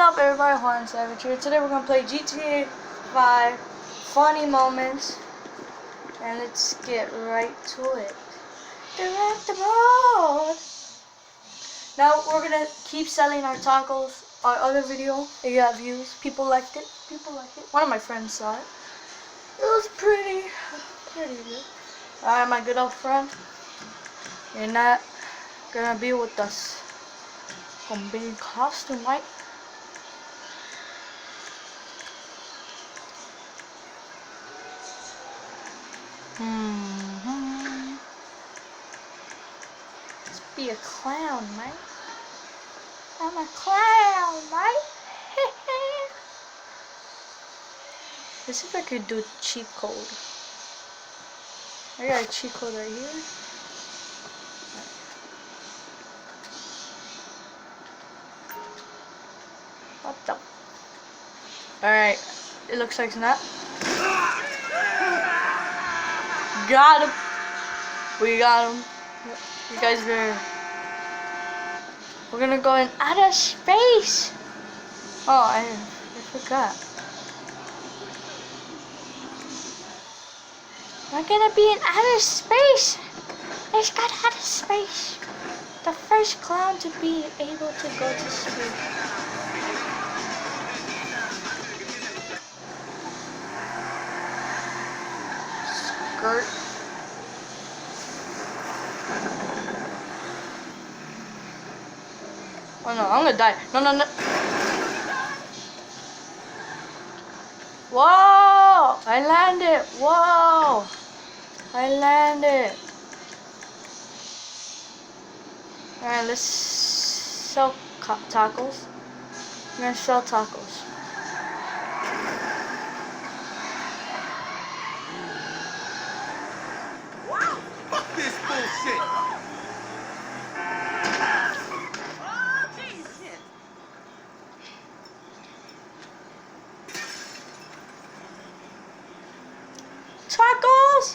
up, everybody? Juan Savage here. Today we're gonna play Gta5 funny moments, and let's get right to it. Direct the road. Now we're gonna keep selling our tacos. Our other video, it got views. People liked it. One of my friends saw it. It was pretty good. Alright, my good old friend, you're not gonna be with us. Gonna be in costume, right? Let's be a clown, mate. I'm a clown, mate. Let's see if I could do cheat code. I got a cheat code right here. What the? Alright, it looks like it's not. Got him. We got him. You guys are. We're gonna go in outer space. Oh, I forgot. We're gonna be in outer space. Let's go to outer space. The first clown to be able to go to space. Skirt. Oh no, I'm gonna die. No. Whoa! I landed. Whoa! I landed. Alright, let's sell tacos. I'm gonna sell tacos. Wow! Fuck this bullshit! Tacos!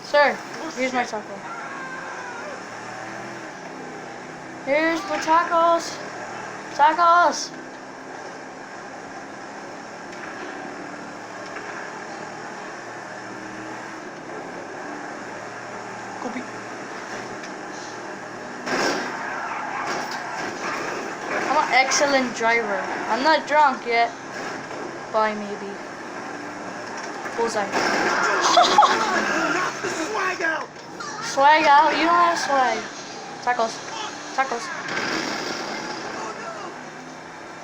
Sir, here's my taco. Here's my tacos. Tacos! Copy. I'm an excellent driver. I'm not drunk yet. Bye, maybe. Bullseye. Swag out! Swag out? You don't have swag. Tacos. Tacos.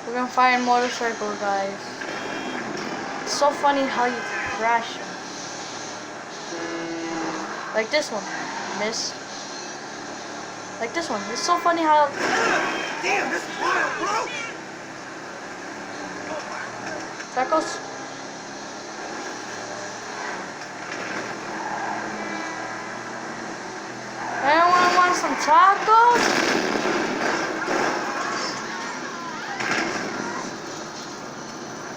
We're gonna find motorcycle guys. It's so funny how you crash them. Like this one. Miss. Like this one. It's so funny how... Damn, this is wild, bro! Tacos. Anyone want some tacos?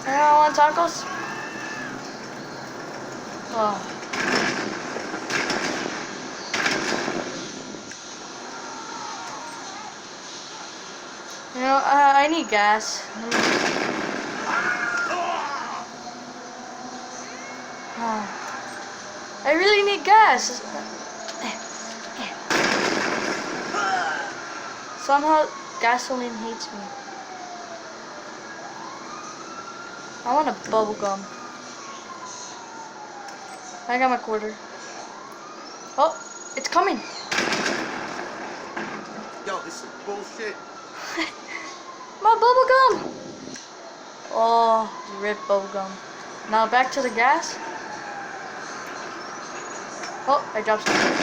Anyone want tacos? Oh. You know, I need gas. I really need gas. Somehow gasoline hates me. I want a bubble gum. I got my quarter. Oh, it's coming. Yo, this is bullshit. My bubble gum. Oh, red bubble gum. Now back to the gas. Oh, I dropped something.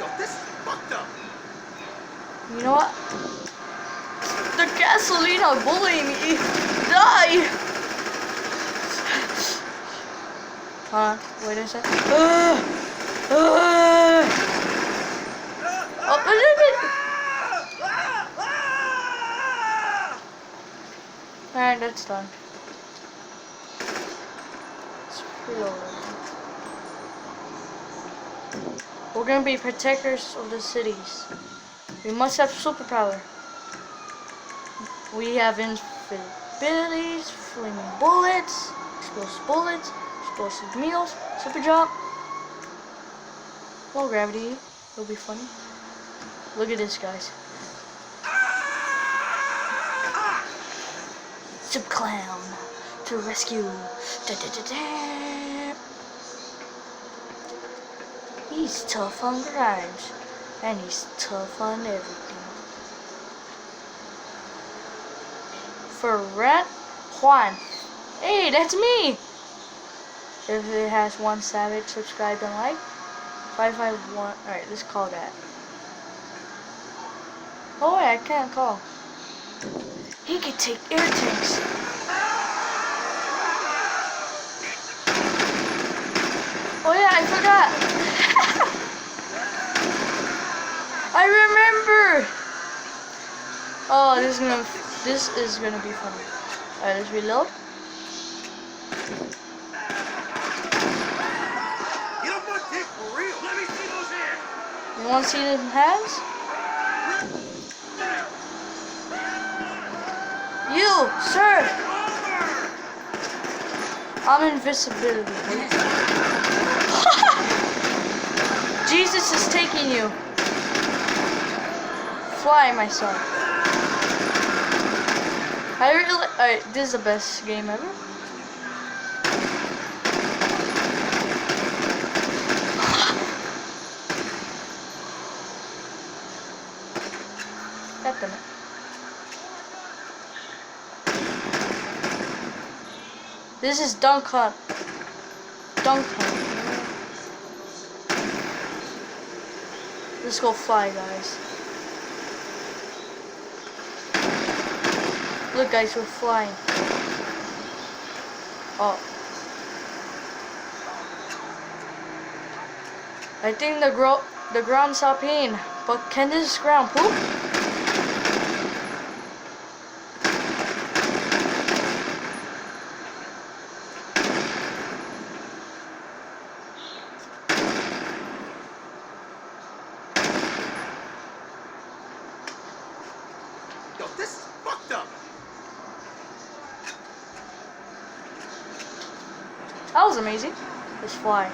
Yo, this is fucked up. You know what? The gasoline are bullying me. Die! Hold on, wait a second. Alright, that's done. Reload. We're gonna be protectors of the cities. We must have superpower. We have infinite abilities, flaming bullets, explosive meals, super jump. Low gravity. It'll be funny. Look at this, guys. Super clown to rescue. Da, da, da, da. He's tough on crimes, and he's tough on everything. For Rat Juan. Hey, that's me! If it has one savage, subscribe and like. 551. Alright, let's call that. Oh wait, I can't call. He can take air tanks. Oh yeah, I forgot. I remember. Oh, this is gonna be funny. Alright, let's reload. Get up my dick for real. Let me see those hands. You wanna see the hands? You, sir! I'm invisibility. Jesus is taking you. Fly, my son. Alright, this is the best game ever. God damn it. This is dunk hunt. Dunk hunt. Let's go fly, guys. Look, guys, we're flying. Oh. I think the ground's up in, but can this ground poop? Yo, this is fucked up. That was amazing. Let's fly.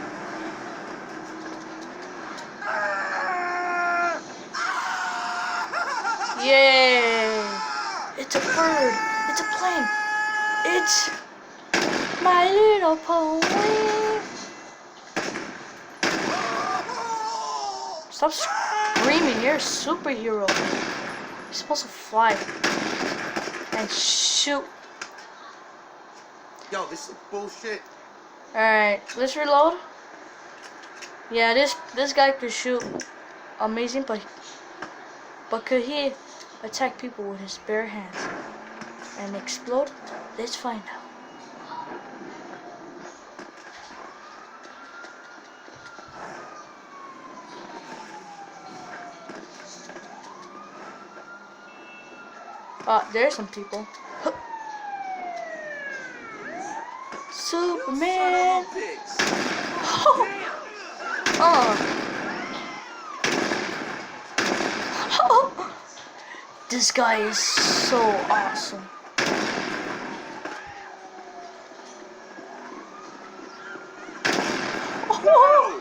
Yay! It's a bird. It's a plane. It's My Little Pony. Stop screaming. You're a superhero. You're supposed to fly and shoot. Yo, this is bullshit. Alright, let's reload. Yeah, this guy could shoot amazing, but could he attack people with his bare hands and explode? Let's find out. There's some people. Superman. Oh. This guy is so awesome. Oh.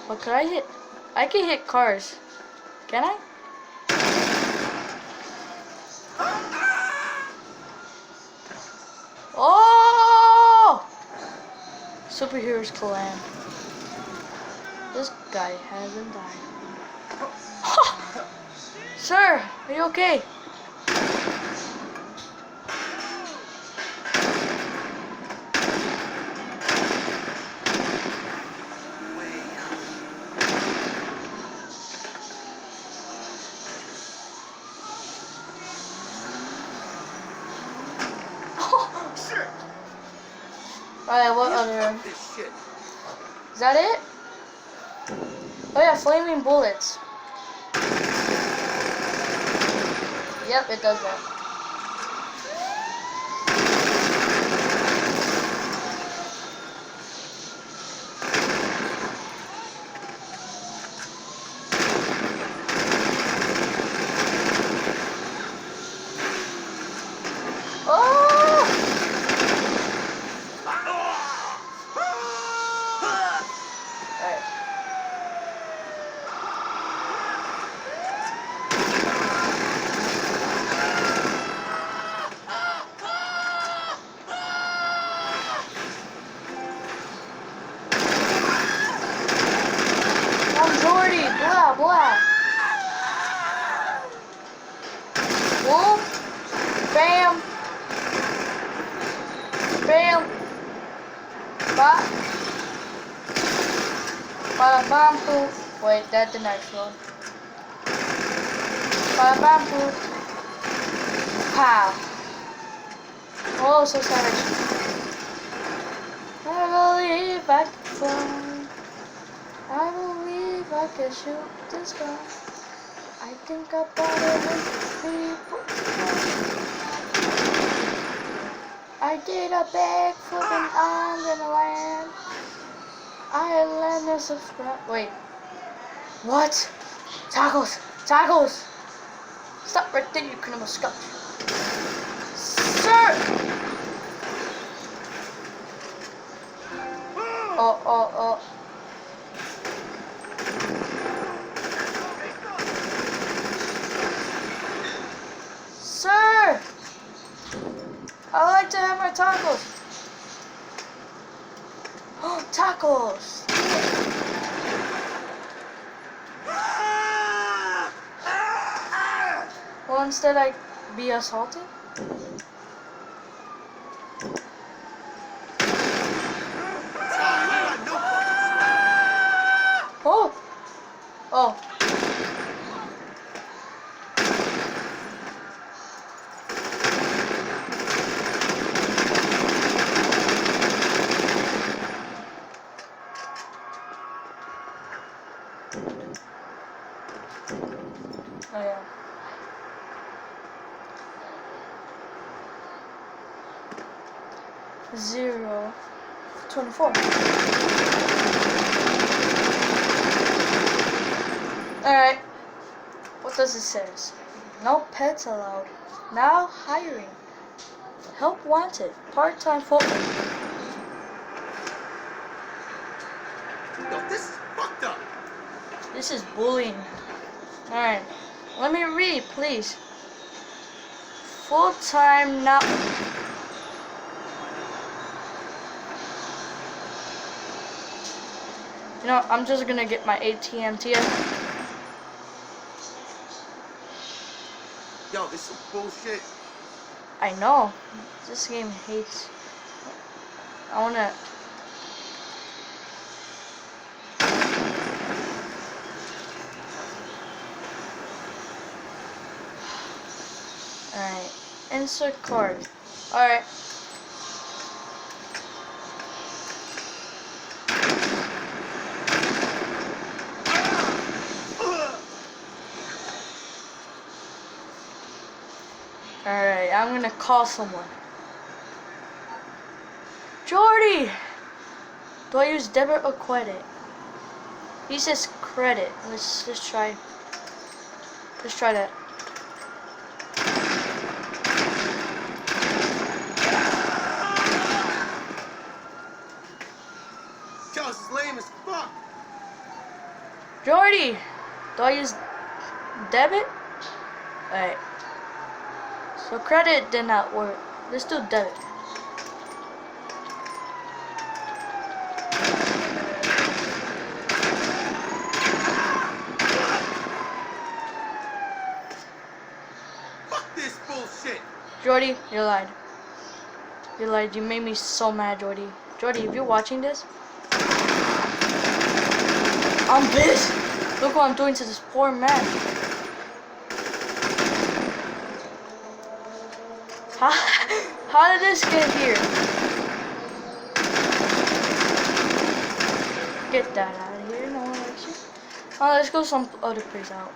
What could I hit? I can hit cars. Can I? Oh! Superheroes clan. This guy hasn't died. Sir, are you okay? Alright, what other? Is that it? Oh yeah, flaming bullets. Yep, it does that. Bam! Bam! Ba! Bada bam boom. Wait, that's the next one. Bada bam boom. Pow! Oh, so savage. I believe I can fly. I believe I can shoot the sky. I think I bought it with people. I did a backflip and I'm gonna land. I land and subscribe. Wait. What? Tacos! Tacos! Stop right there, you criminal scotch. Sir! Oh. Sir! I like to have my tacos. Oh, tacos! Well, instead I be assaulted? Oh! Oh. Oh yeah. Zero 24. Alright. What does it say? No pets allowed. Now hiring. Help wanted. Part-time football. Yo, this is fucked up. This is bullying. Alright. Let me read, please. Full-time now. You know, I'm just gonna get my ATM to you. Yo, this is bullshit. I know. This game hates. I wanna. Alright. Insert card. Alright. Alright, I'm gonna call someone. Jordy! Do I use debit or credit? He says credit. Let's try. Let's try that. Yo, this is lame as fuck. Jordy! Do I use debit? Alright. So credit did not work. Let's do debit. Fuck this bullshit. Jordy, you lied. You lied. You made me so mad, Jordy. Jordy, if you're watching this, I'm pissed. Look what I'm doing to this poor man. How did this get here? Get that out of here. No one likes you. Oh, let's go some other place out.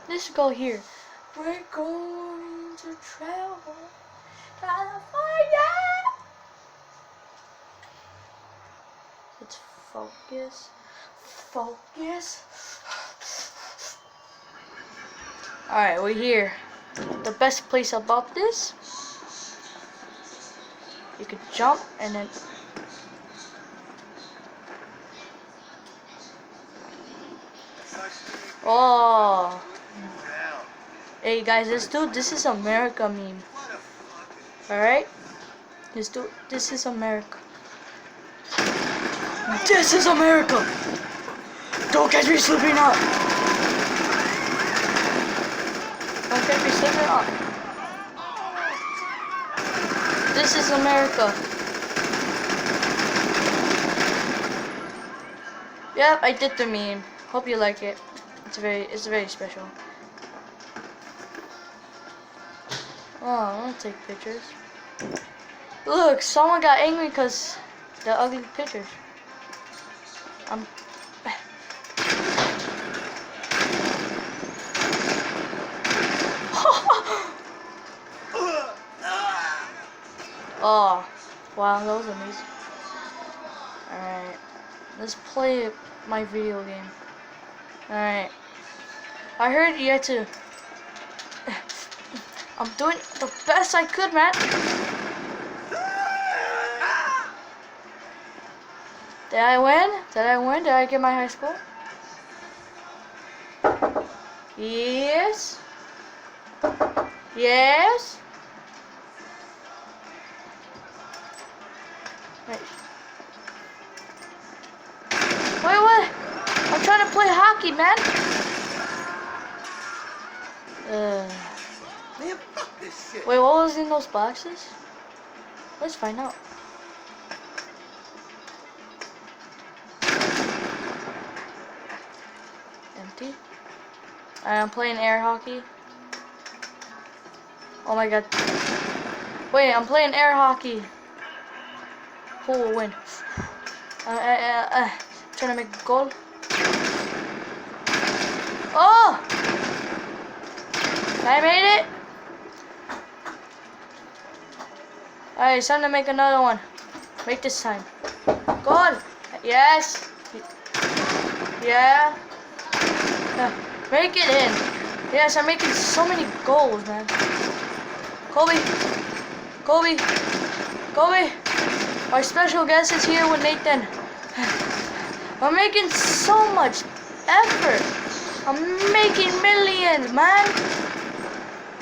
Let's go here. We're going to travel California. Let's focus. Focus. Alright, we're here. The best place about this, you could jump and then oh. Hey guys, this is America meme. Alright? This is America. This is America! Don't catch me slipping up. Don't catch me slipping up. This is America. Yep, I did the meme. Hope you like it. It's very special. Oh, I want to take pictures. Look, someone got angry because the ugly pictures. Oh, wow, that was amazing. Alright, let's play my video game. Alright, I heard you had to... I'm doing the best I could, man. Did I win? Did I win? Did I get my high score? Yes. Yes. Wait, what? I'm trying to play hockey, man. Man, fuck this shit. Wait, what was in those boxes? Let's find out. Empty. I'm playing air hockey. Oh my god. Wait, I'm playing air hockey. Who will win? Trying to make a goal. Oh! I made it. Alright, it's time to make another one. Make this time. Goal! Yes! Yeah! Make it in. Yes, I'm making so many goals, man. Kobe! Kobe! Kobe! Our special guest is here with Nathan. I'm making so much effort. I'm making millions, man.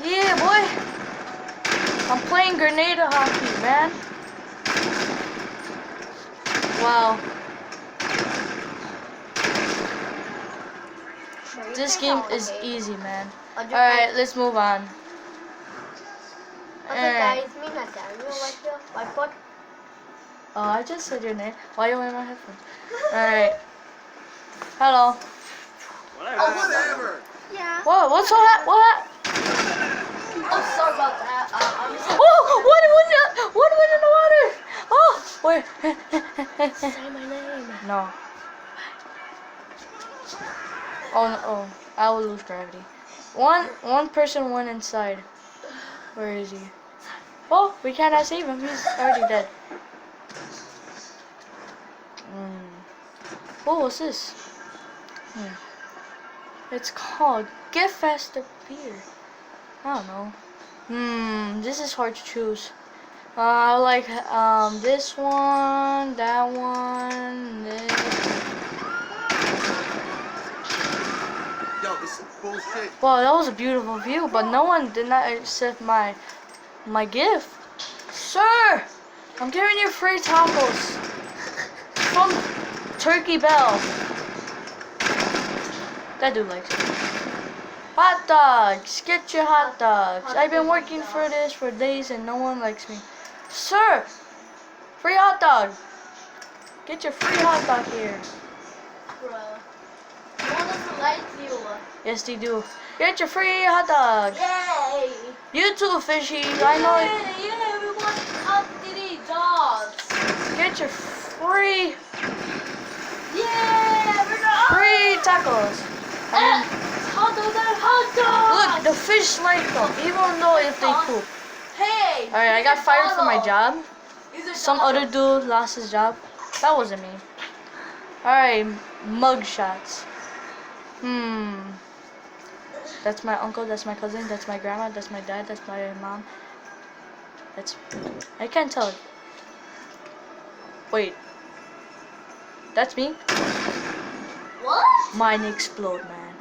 Yeah, boy. I'm playing Grenada hockey, man. Wow. This game is easy, man. Alright, let's move on. Okay, guys, me Nathaniel right here. My foot. Oh, I just said your name. Why are you wearing my headphones? Alright. Hello. Whatever. Yeah. Whoa, what's so what? Oh, sorry about that. I'm just Oh, what went in the water? Oh, where? say my name. No. Oh, no, oh, I will lose gravity. One person went inside. Where is he? Oh, we cannot save him. He's already dead. Oh, what's this? It's called Get Faster Beer. I don't know. This is hard to choose. I like this one, that one, this. Yo, this is bullshit. Wow, that was a beautiful view, but no one did not accept my gift. Sir, I'm giving you free tacos from Turkey Bell. That dude likes it. Hot dogs, get your hot dogs. I've been working for this for days and no one likes me. Sir, free hot dog. Get your free hot dog here. Bro. No one doesn't like you. Yes, they do. Get your free hot dog. Yay! You too, fishy. I know it. Yeah, we want custody dogs. Get your free Yeah, we're not. free tacos. Hot dogs and hot dogs. Look, the fish like them, even though if they poop. Hey. Alright, I got fired from my job. These are Some other dude lost his job. That wasn't me. Alright, mug shots. That's my uncle, that's my cousin, that's my grandma, that's my dad, that's my mom. I can't tell. Wait. That's me? What? Mine explode, man.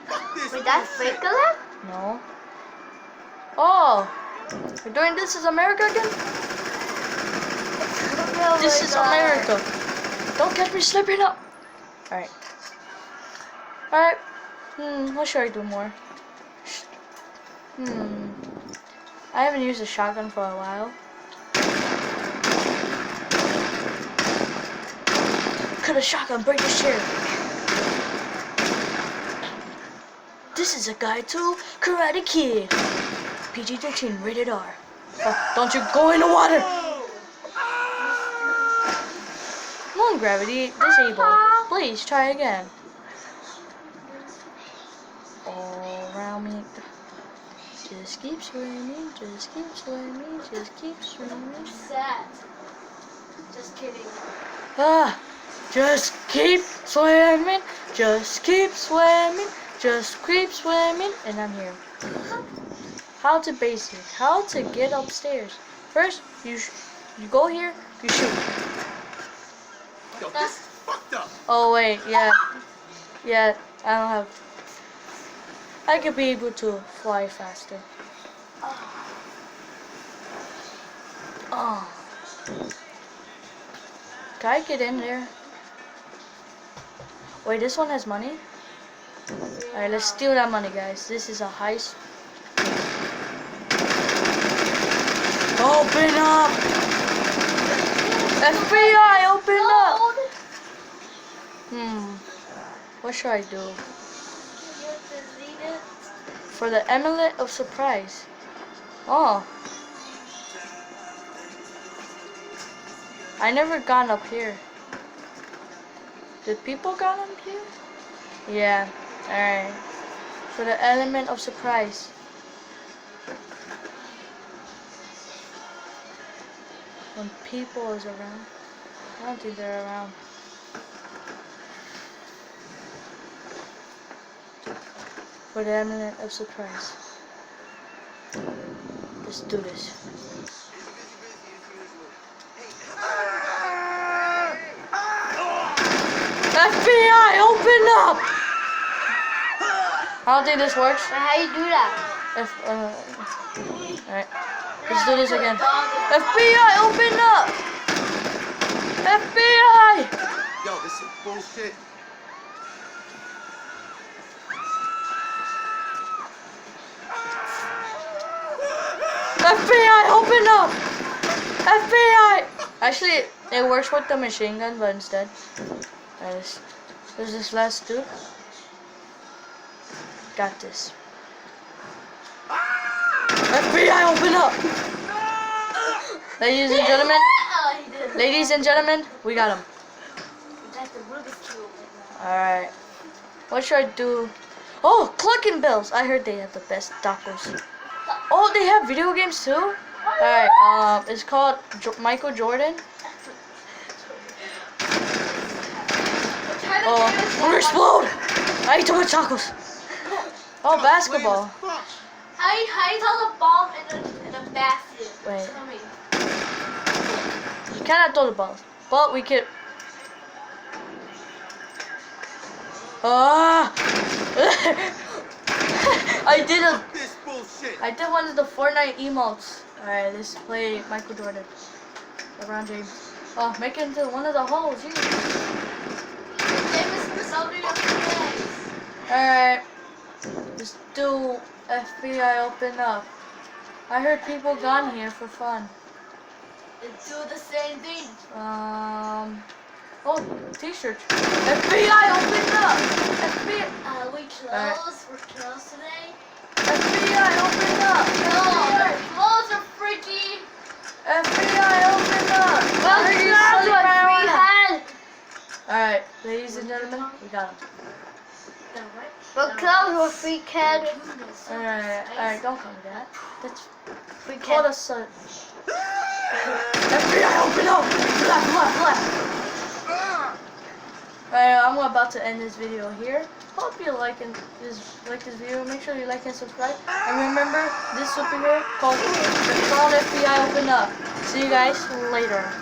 Wait, that's fake color? No. Oh! We're doing This Is America again? This is America. Don't get me slipping up. Alright. Alright. What should I do more? I haven't used a shotgun for a while. Could a shotgun break the chair? This is a guide to Karate Kid. PG-13, rated R. Oh, don't you go in the water! Come on, gravity, disable. Please try again. All around me. Just keep swimming, just keep swimming, just keep swimming. Sad. Just kidding. Just keep swimming, just keep swimming, just keep swimming, and I'm here. How to basic, how to get upstairs. First, you go here, you shoot. Yo, this is fucked up. Oh wait, yeah, I don't have. I could be able to fly faster. Oh. Can I get in there? Wait, this one has money? Alright, let's steal that money, guys. This is a heist. Open up! FBI, open up! What should I do? For the amulet of surprise. Oh. I never gone up here. Did people gone up here? Yeah. Alright. For the element of surprise. When people is around. I don't think they're around. For the element of surprise. Let's do this. FBI, open up! I don't think this works. How you do that? Alright. Let's do this again. FBI, open up! FBI! Yo, this is bullshit. FBI, open up! FBI! Actually, it works with the machine gun, but instead. Alright, there's this last dude. Got this. FBI, open up! Ladies and gentlemen, we got him. Alright. What should I do? Oh, Clucking Bells! I heard they have the best tacos. Oh, they have video games too? Alright, it's called Michael Jordan. Oh, I'm gonna explode! I ate too much tacos. Oh, basketball. How you throw the bomb in a basket? Wait. Tell me. You cannot throw the balls, but we can. This bullshit. I did one of the Fortnite emotes. Alright, let's play Michael Jordan. LeBron James. Oh, make it into one of the holes. Alright. Let's do FBI open up. I heard people gone here for fun. Let's do the same thing. Oh, t-shirts. FBI open up! FBI. We close. We're closed today. FBI open up! No, the clothes are freaky. FBI open up! Alright, ladies and gentlemen, we got him. We're closed with free kid. Alright, don't call me that. That's We called us FBI open up! Left. Alright, I'm about to end this video here. Hope you like this video. Make sure you like and subscribe. And remember this superhero called FBI open up. See you guys later.